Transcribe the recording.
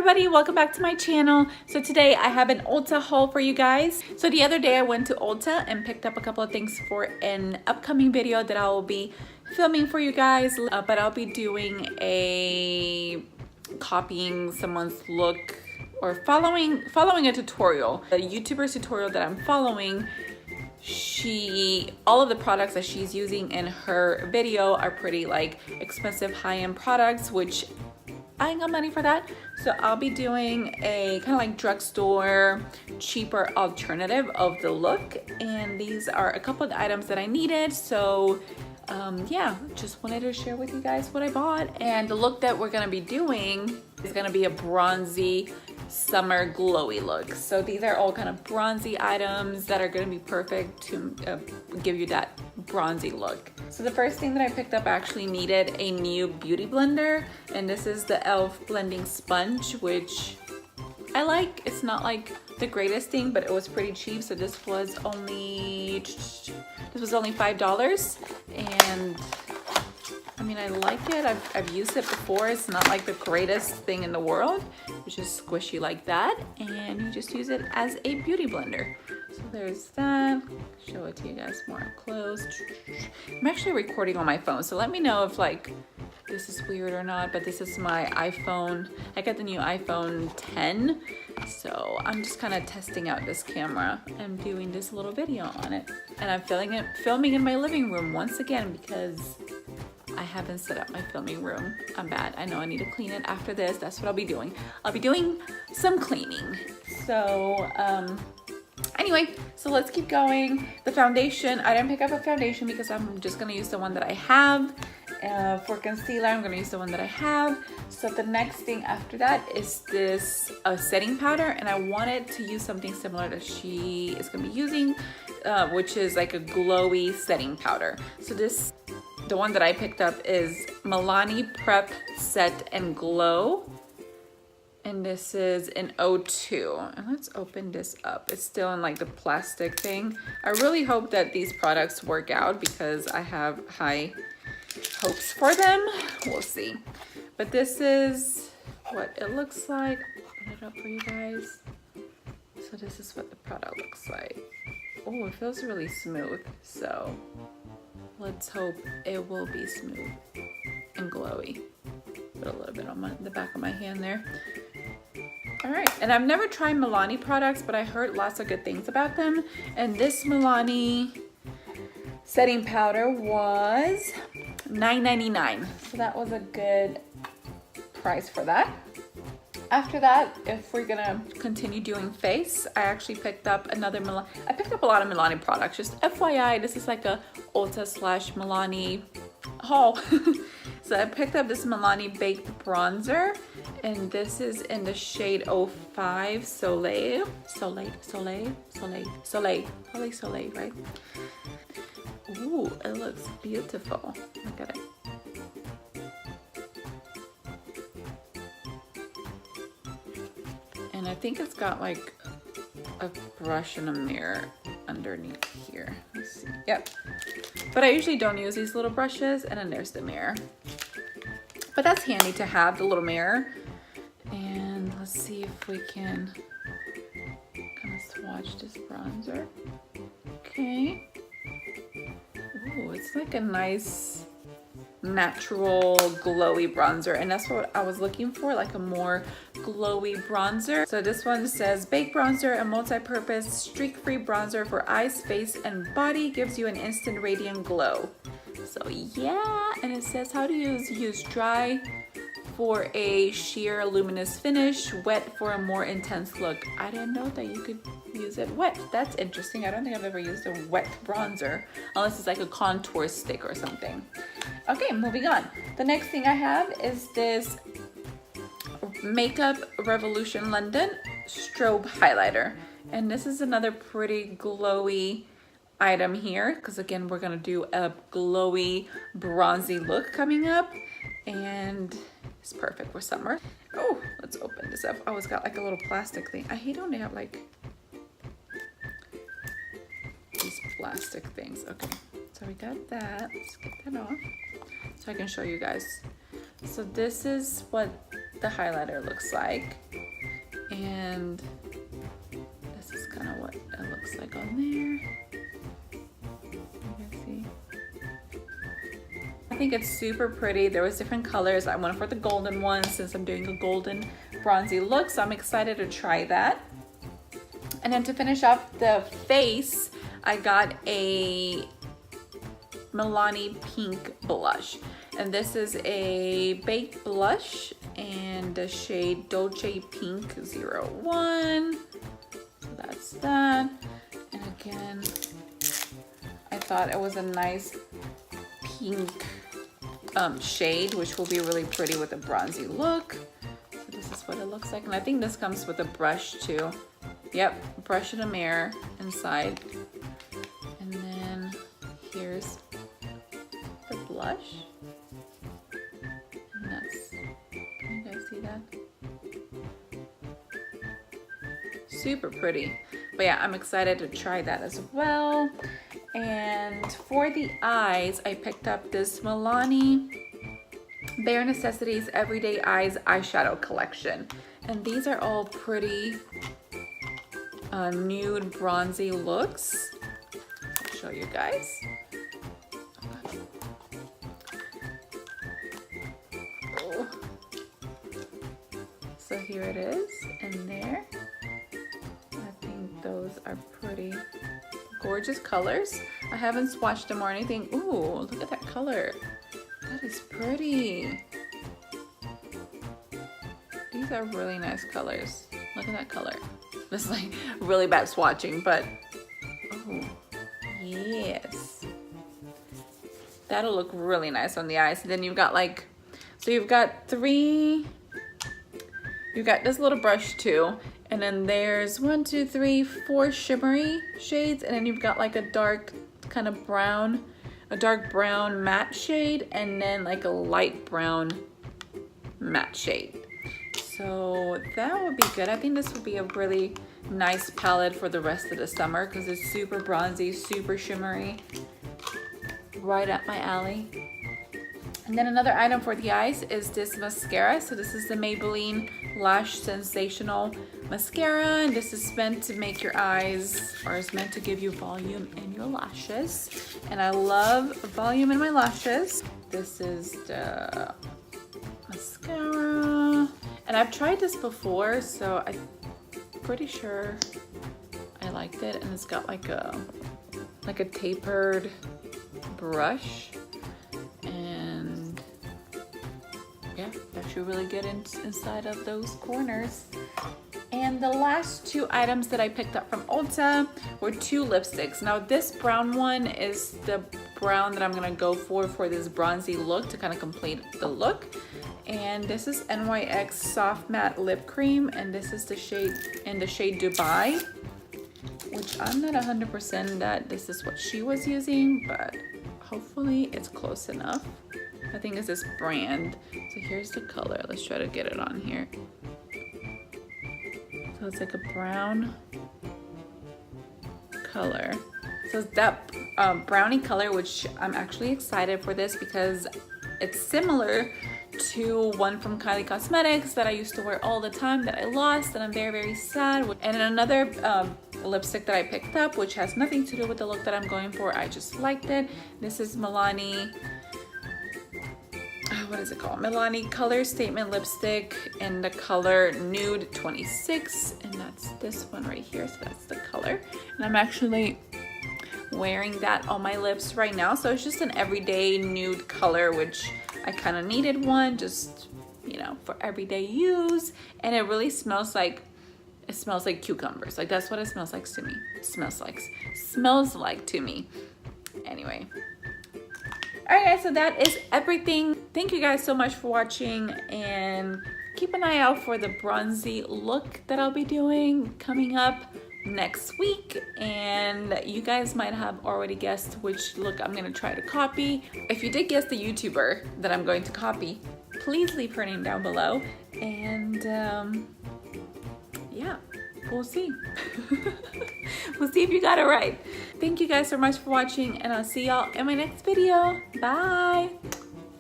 everybody, welcome back to my channel. So today I have an Ulta haul for you guys. So the other day I went to Ulta and picked up a couple of things for an upcoming video that I will be filming for you guys, but I'll be doing a copying someone's look or following a tutorial. The YouTuber's tutorial that I'm following, all of the products that she's using in her video are pretty like expensive high-end products, which I ain't got money for that. So I'll be doing a kind of like drugstore, cheaper alternative of the look. And these are a couple of the items that I needed. So yeah, just wanted to share with you guys what I bought. And the look that we're gonna be doing is gonna be a bronzy summer glowy look. So these are all kind of bronzy items that are gonna be perfect to give you that bronzy look. So the first thing that I picked up, I actually needed a new beauty blender, and this is the e.l.f. blending sponge, which I like. It's not like the greatest thing, but it was pretty cheap. So this was only $5, and I mean, I like it. I've used it before. It's not like the greatest thing in the world. It's just squishy like that, and you just use it as a beauty blender. So there's that. Show it to you guys more up close. I'm actually recording on my phone, so let me know if like this is weird or not, but this is my iPhone. I got the new iPhone 10, so I'm just kind of testing out this camera and doing this little video on it. And I'm filming in my living room once again because I haven't set up my filming room. I'm bad. I know I need to clean it after this. That's what I'll be doing. I'll be doing some cleaning. So anyway, so let's keep going. The foundation, I didn't pick up a foundation because I'm just gonna use the one that I have. For concealer, I'm gonna use the one that I have. So the next thing after that is this setting powder, and I wanted to use something similar that she is gonna be using, which is like a glowy setting powder. So the one that I picked up is Milani Prep Set and Glow. And this is an 02. And let's open this up. It's still in like the plastic thing. I really hope that these products work out because I have high hopes for them. We'll see. But this is what it looks like. Open it up for you guys. So this is what the product looks like. Oh, it feels really smooth. So let's hope it will be smooth and glowy. Put a little bit on the back of my hand there. All right, and I've never tried Milani products, but I heard lots of good things about them. And this Milani setting powder was $9.99. So that was a good price for that. After that, if we're gonna continue doing face, I actually picked up another Milani. I picked up a lot of Milani products. Just FYI, this is like a Ulta / Milani haul. So I picked up this Milani Baked Bronzer, and this is in the shade 05 Soleil, right? Ooh, it looks beautiful. Look at it. And I think it's got like a brush and a mirror underneath here. Let's see. Yep. But I usually don't use these little brushes, and then there's the mirror. But that's handy to have, the little mirror. And let's see if we can kind of swatch this bronzer. Okay. Ooh, it's like a nice natural glowy bronzer, and that's what I was looking for, like a more glowy bronzer. So this one says Baked Bronzer, a multi-purpose streak-free bronzer for eyes, face, and body, gives you an instant radiant glow. So yeah, and it says how to use dry for a sheer luminous finish, wet for a more intense look. I didn't know that you could use it wet. That's interesting. I don't think I've ever used a wet bronzer unless it's like a contour stick or something. Okay, moving on. The next thing I have is this Makeup Revolution London Strobe Highlighter. And this is another pretty glowy item here, because again, we're gonna do a glowy, bronzy look coming up, and it's perfect for summer. Oh, let's open this up. Oh, it's got like a little plastic thing. I hate when they have like these plastic things. Okay, so we got that. Let's get that off so I can show you guys. So this is what the highlighter looks like. And this is kind of what it looks like on there. You can see. I think it's super pretty. There was different colors. I went for the golden one since I'm doing a golden bronzy look, so I'm excited to try that. And then to finish off the face, I got a Milani pink blush. And this is a baked blush and the shade Dolce Pink 01. So that's that. And again, I thought it was a nice pink shade, which will be really pretty with a bronzy look. So this is what it looks like. And I think this comes with a brush too. Yep, brush and a mirror inside. And then here's the blush. And that's, can you guys see that? Super pretty. But yeah, I'm excited to try that as well. And for the eyes, I picked up this Milani Bare Necessities Everyday Eyes eyeshadow collection. And these are all pretty nude bronzy looks. I'll show you guys. Oh. So here it is in there. I think those are pretty gorgeous colors. I haven't swatched them or anything. Ooh, look at that color. That is pretty. These are really nice colors. Look at that color. It's like really bad swatching, but oh, yes. That'll look really nice on the eyes. And then you've got like, so you've got three, you've got this little brush too. And then there's 1, 2, 3, 4 shimmery shades. And then you've got like a dark kind of brown, a dark brown matte shade. And then like a light brown matte shade. So that would be good. I think this would be a really nice palette for the rest of the summer because it's super bronzy, super shimmery. Right up my alley. And then another item for the eyes is this mascara. So this is the Maybelline Lash Sensational Mascara. And this is meant to make your eyes, or is meant to give you volume in your lashes. And I love volume in my lashes. This is the mascara. And I've tried this before, so I'm pretty sure I liked it. And it's got like a tapered brush. And yeah, actually really good inside of those corners. And the last two items that I picked up from Ulta were 2 lipsticks. Now this brown one is the brown that I'm gonna go for this bronzy look to kind of complete the look. And this is NYX Soft Matte Lip Cream, and this is the shade in the shade Dubai, which I'm not 100% that this is what she was using, but hopefully it's close enough. I think it's this brand. So here's the color. Let's try to get it on here. So it's like a brown color. So it's that brownie color, which I'm actually excited for this because it's similar to one from Kylie Cosmetics that I used to wear all the time that I lost, and I'm very, very sad. And then another lipstick that I picked up, which has nothing to do with the look that I'm going for. I just liked it. This is Milani, what is it called? Milani Color Statement Lipstick in the color Nude 26. And that's this one right here. So that's the color. And I'm actually wearing that on my lips right now. So it's just an everyday nude color, which I kind of needed one, just, you know, for everyday use. And it really smells like, it smells like cucumbers. Like that's what it smells like to me. It smells like to me. Anyway. All right, guys, so that is everything. Thank you guys so much for watching, and keep an eye out for the bronzy look that I'll be doing coming up next week. And you guys might have already guessed which look I'm gonna try to copy. If you did guess the YouTuber that I'm going to copy, please leave her name down below. And yeah, we'll see. We'll see if you got it right. Thank you guys so much for watching, and I'll see y'all in my next video. Bye.